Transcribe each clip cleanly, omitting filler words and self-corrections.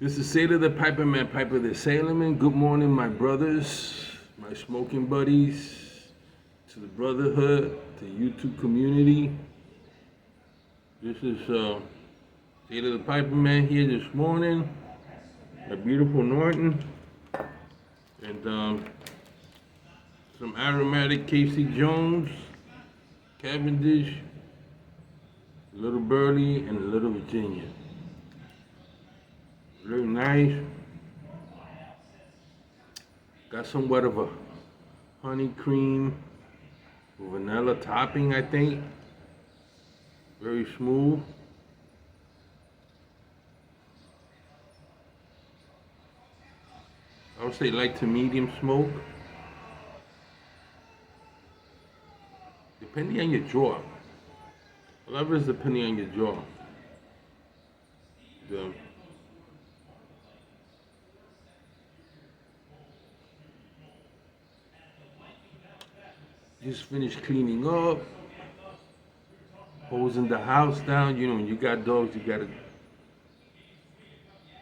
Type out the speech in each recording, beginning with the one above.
This is Sailor the Piper Man, Piper the Sailorman. Good morning, my brothers, my smoking buddies, to the brotherhood, to the YouTube community. This is Sailor the Piper Man here this morning, my beautiful Norton, and some aromatic Casey Jones, Cavendish, a little Burley, and a little Virginia. Very nice. Got somewhat of a honey cream vanilla topping, I think. Very smooth. I would say light to medium smoke. Depending on your draw. A lot of it is depending on your draw. Just finished cleaning up, hosing the house down. You know, when you got dogs, you gotta,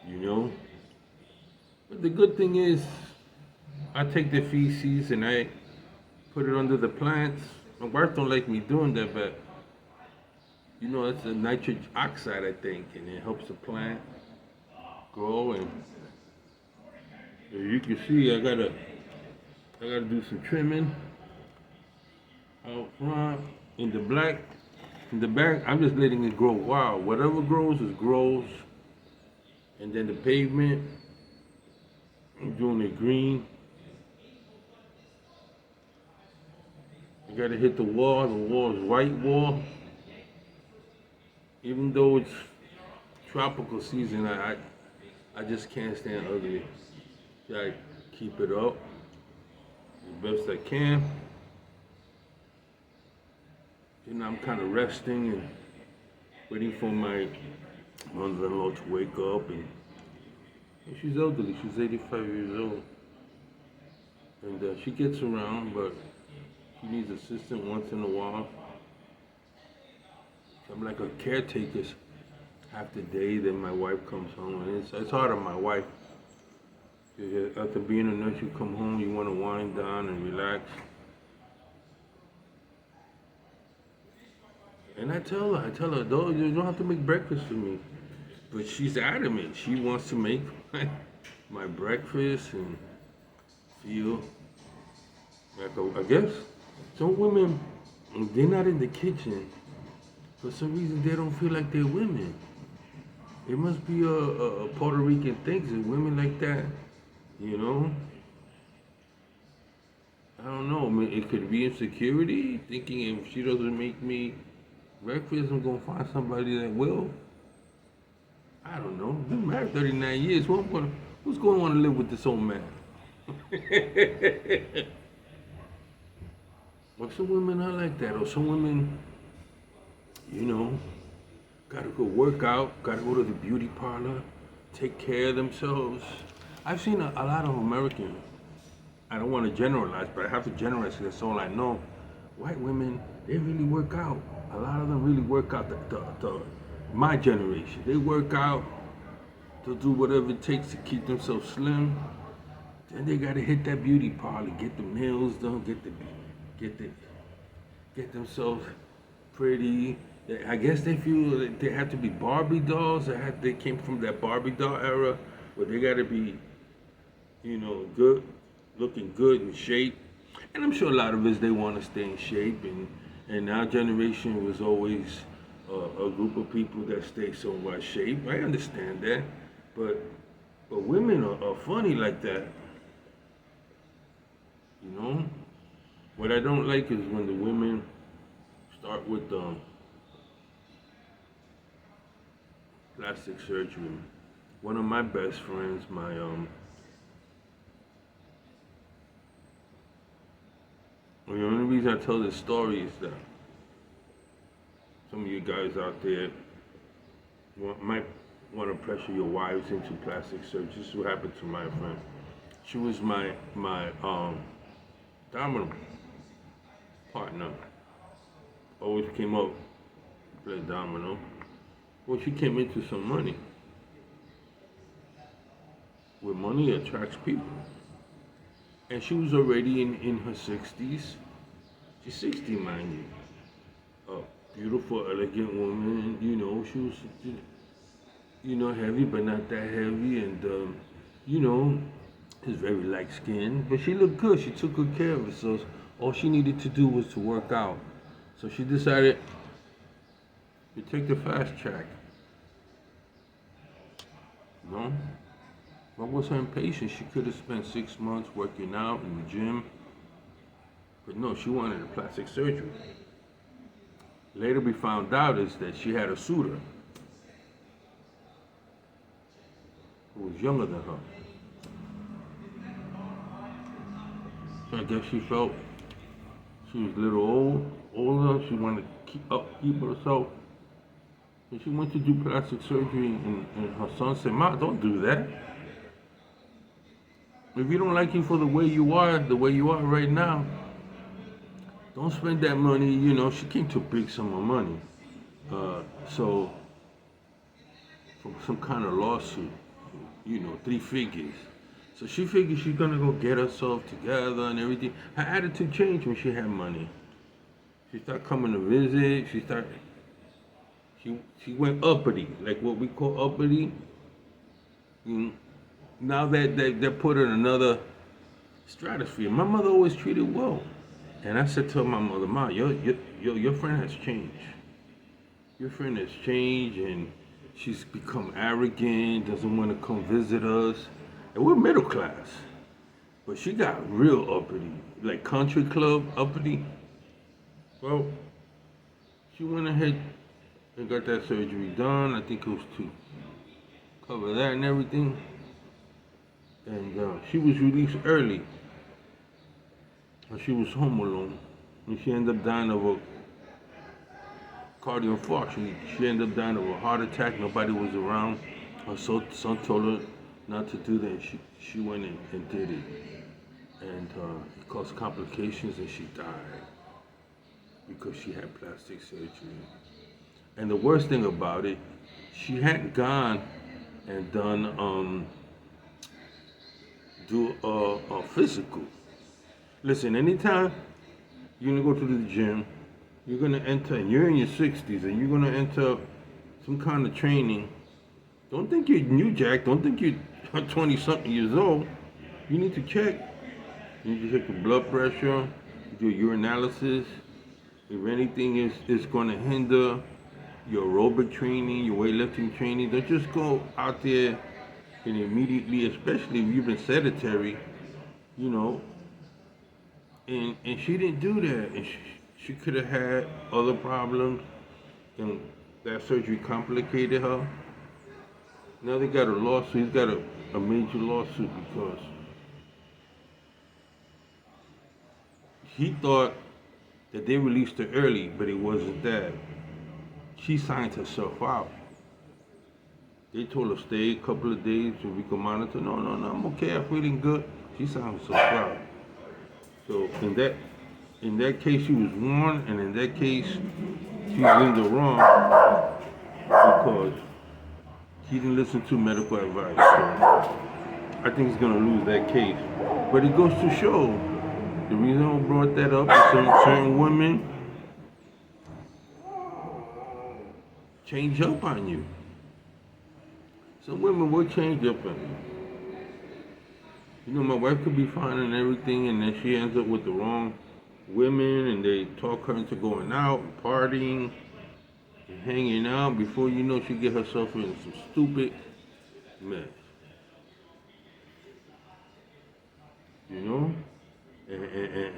you know. But the good thing is, I take the feces and I put it under the plants. My wife don't like me doing that, but you know, it's a nitric oxide, I think, and it helps the plant grow. And as you can see, I gotta do some trimming out front. In the back, I'm just letting it grow wild. Whatever grows, it grows. And then the pavement, I'm doing it green. You gotta hit the wall. The wall is white wall. Even though it's tropical season, I just can't stand ugly. So I keep it up the best I can. You know, I'm kind of resting and waiting for my mother-in-law to wake up. And she's elderly. She's 85 years old. And she gets around, but she needs assistance once in a while. I'm like a caretaker half the day, then my wife comes home. And it's hard on my wife. After being a nurse, you come home, you want to wind down and relax. And I tell her, "Dog, you don't have to make breakfast for me." But she's adamant. She wants to make my breakfast and feel like I guess some women, they're not in the kitchen. For some reason, they don't feel like they're women. It must be a Puerto Rican thing, that women like that, you know? I don't know. I mean, it could be insecurity, thinking if she doesn't make me breakfast, I'm gonna find somebody that will. I don't know. Been married 39 years. Who's gonna want to live with this old man? But some women are like that, or some women, you know, gotta go work out, gotta go to the beauty parlor, take care of themselves. I've seen a lot of Americans. I don't want to generalize, but I have to generalize because that's all I know. White women, they really work out. A lot of them really work out. My generation, they work out. They'll do whatever it takes to keep themselves slim. Then they gotta hit that beauty parlor, get the nails done, get themselves pretty. I guess they feel that they have to be Barbie dolls. They came from that Barbie doll era where they gotta be, you know, good, looking good in shape. And I'm sure a lot of us, they want to stay in shape, and our generation was always a group of people that stay somewhat shape. I understand that, but women are funny like that, you know. What I don't like is when the women start with plastic surgery. One of my best friends, the only reason I tell this story is that some of you guys out there might want to pressure your wives into plastic surgery. This is what happened to my friend. She was my domino partner. Always came up, play domino. Well, she came into some money. Where money attracts people. And she was already in her 60s. She's 60, mind you. A beautiful, elegant woman. She was, heavy, but not that heavy. And, you know, is very light skinned. But she looked good. She took good care of herself. All she needed to do was to work out. So she decided to take the fast track. You know? What was her impatience? She could have spent 6 months working out in the gym. But no, she wanted a plastic surgery. Later we found out is that she had a suitor who was younger than her. So I guess she felt she was a little older. She wanted to keep herself. And she went to do plastic surgery, and her son said, "Ma, don't do that. If you don't like you for the way you are right now, don't spend that money." She came to a big sum of money. So, from some kind of lawsuit, 3 figures. So she figured she's gonna go get herself together and everything. Her attitude changed when she had money. She started coming to visit. She went uppity, like what we call uppity. Now that they're put in another stratosphere. My mother always treated well. And I said to my mother, "Ma, your friend has changed. Your friend has changed, and she's become arrogant, doesn't want to come visit us. And we're middle class. But she got real uppity, like country club uppity." Well, she went ahead and got that surgery done. I think it was to cover that and everything. And she was released early. And she was home alone. And she ended up dying of a cardiac infarction. She ended up dying of a heart attack. Nobody was around. Her son told her not to do that. And she went in and did it. And it caused complications, and she died because she had plastic surgery. And the worst thing about it, she hadn't gone and done do a physical. Listen, anytime you're gonna go to the gym, you're gonna enter, and you're in your 60s, and you're gonna enter some kind of training. Don't think you're new jack. Don't think you're 20-something years old. You need to check. You need to check your blood pressure, do your urinalysis. If anything is going to hinder your aerobic training, your weightlifting training, don't just go out there and immediately, especially if you've been sedentary, And she didn't do that. And she could have had other problems, and that surgery complicated her. Now they got a lawsuit. He's got a major lawsuit because he thought that they released her early, but it wasn't that. She signed herself out. They told her stay a couple of days so we could monitor. No, I'm okay. I'm feeling good. She signed herself out. So in that case, she was warned, and in that case, she was in the wrong because he didn't listen to medical advice. So I think he's gonna lose that case. But it goes to show the reason I brought that up is certain women change up on you. Some women will change up on you. My wife could be fine and everything, and then she ends up with the wrong women, and they talk her into going out and partying and hanging out. Before you know, she get herself in some stupid mess. And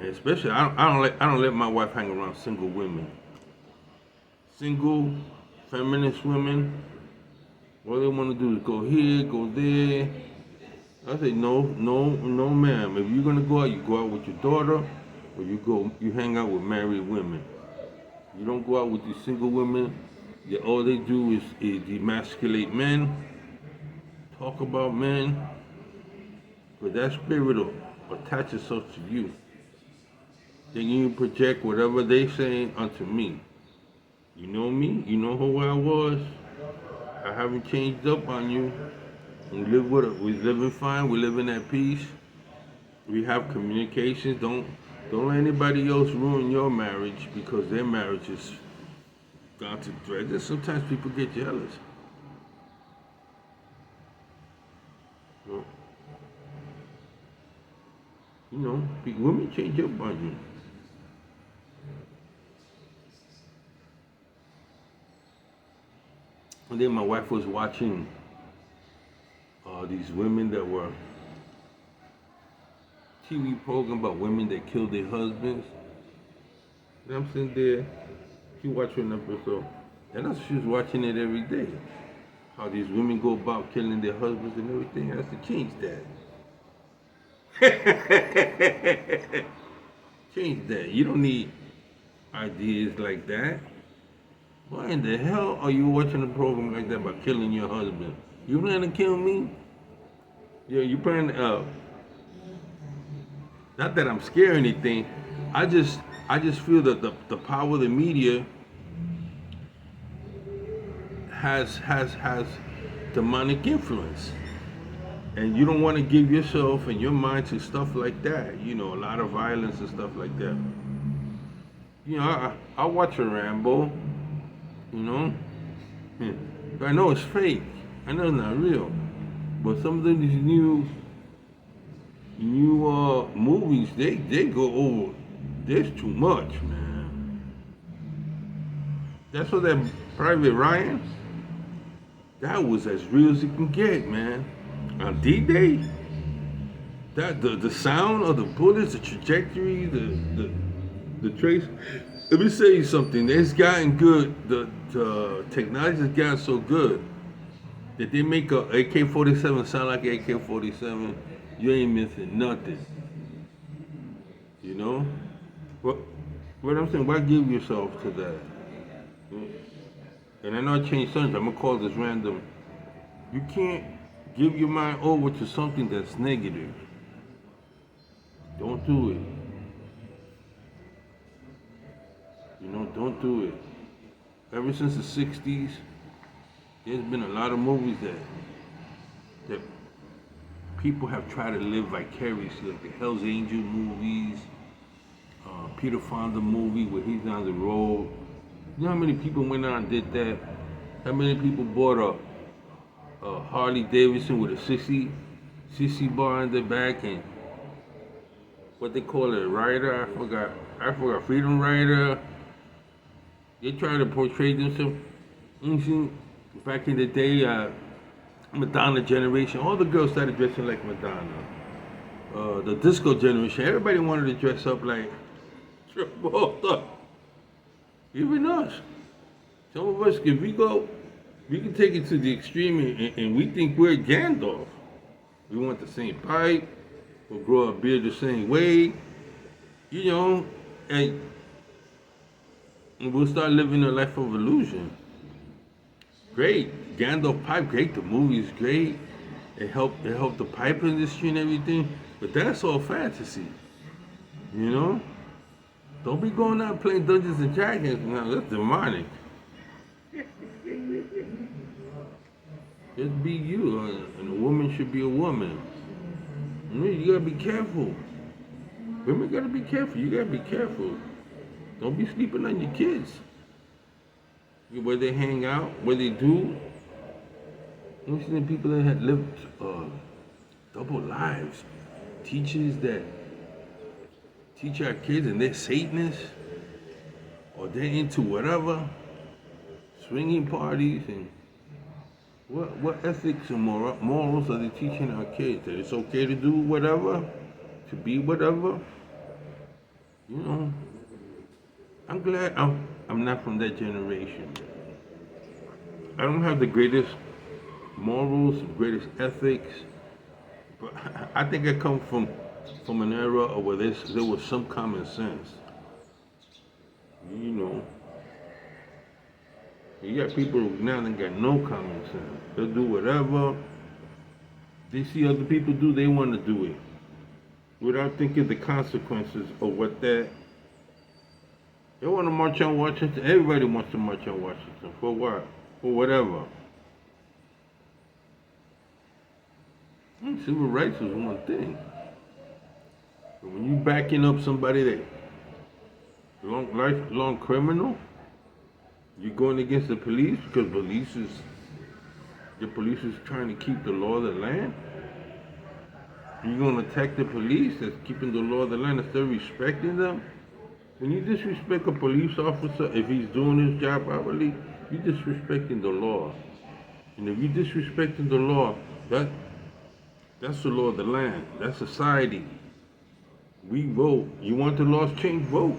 especially I don't let my wife hang around single women. Single feminist women, all they want to do is go here, go there. I say no, ma'am. If you're gonna go out, you go out with your daughter, or you hang out with married women. You don't go out with these single women. All they do is demasculate men, talk about men, but that spirit will attach itself to you. Then you project whatever they say onto me. You know me, you know who I was. I haven't changed up on you. We living fine. We living at peace. We have communications. Don't let anybody else ruin your marriage because their marriage is gone to thread. Sometimes people get jealous. You know, women change your mind. And then my wife was watching these women that were TV program about women that killed their husbands. And I'm sitting there, she watching an episode, and she was watching it every day. How these women go about killing their husbands and everything. I have to change that. Change that. You don't need ideas like that. Why in the hell are you watching a program like that about killing your husband? You plan to kill me? Yeah, you plan to, not that I'm scared or anything. I just feel that the power of the media has demonic influence. And you don't want to give yourself and your mind to stuff like that. A lot of violence and stuff like that. I watch a Rambo, you know. I know it's fake. I know it's not real. But some of these new movies, they go over. There's too much, man. That's what that Private Ryan, that was as real as it can get, man. On D-Day, that the sound of the bullets, the trajectory, the trace. Let me say you something. It's gotten good. The technology has gotten so good that they make a AK-47 sound like AK-47. You ain't missing nothing. You know? What I'm saying, why give yourself to that? And I know I changed something. I'm gonna call this random. You can't give your mind over to something that's negative. Don't do it. Don't do it. Ever since the 60s, there's been a lot of movies that people have tried to live vicariously, like the Hell's Angel movies, Peter Fonda movie where he's on the road. You know how many people went out and did that? How many people bought a Harley Davidson with a sissy bar on the back and what they call it, rider? I forgot, Freedom Rider. They try to portray themselves. Back in the day, Madonna generation, all the girls started dressing like Madonna. The disco generation, everybody wanted to dress up like Travolta. Even us. Some of us, if we go, we can take it to the extreme and we think we're Gandalf. We want the same pipe, we'll grow our beard the same way, and we'll start living a life of illusion. Great. Gandalf pipe, great. The movie is great. It helped the pipe industry and everything. But that's all fantasy. Don't be going out playing Dungeons and Dragons now. That's demonic. Just be you, and a woman should be a woman. You gotta be careful. Women gotta be careful. You gotta be careful. Don't be sleeping on your kids. Where they hang out, where they do. You see the people that have lived double lives. Teachers that teach our kids and they're Satanists or they're into whatever, swinging parties, and what ethics and morals are they teaching our kids? That it's okay to do whatever, to be whatever. I'm glad I'm not from that generation. I don't have the greatest morals, greatest ethics, but I think I come from an era where there was some common sense. You got people now that got no common sense. They'll do whatever they see other people do, they want to do it without thinking the consequences of what that. They want to march on Washington. Everybody wants to march on Washington. For what? For whatever. Civil rights is one thing. But when you backing up somebody that lifelong criminal, you're going against the police because the police is trying to keep the law of the land. You're going to attack the police that's keeping the law of the land instead of respecting them. When you disrespect a police officer, if he's doing his job properly, you're disrespecting the law. And if you're disrespecting the law, that's the law of the land. That's society. We vote. You want the laws changed? Vote.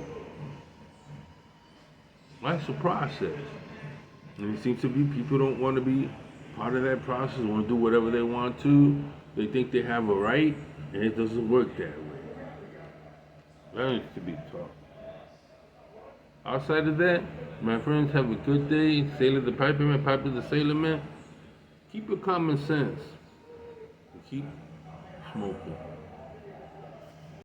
That's the process. And it seems to be people don't want to be part of that process, want to do whatever they want to. They think they have a right, and it doesn't work that way. That needs to be taught. Outside of that, my friends, have a good day. Sailor the Piper Man, Piper the Sailor Man. Keep your common sense. And keep smoking.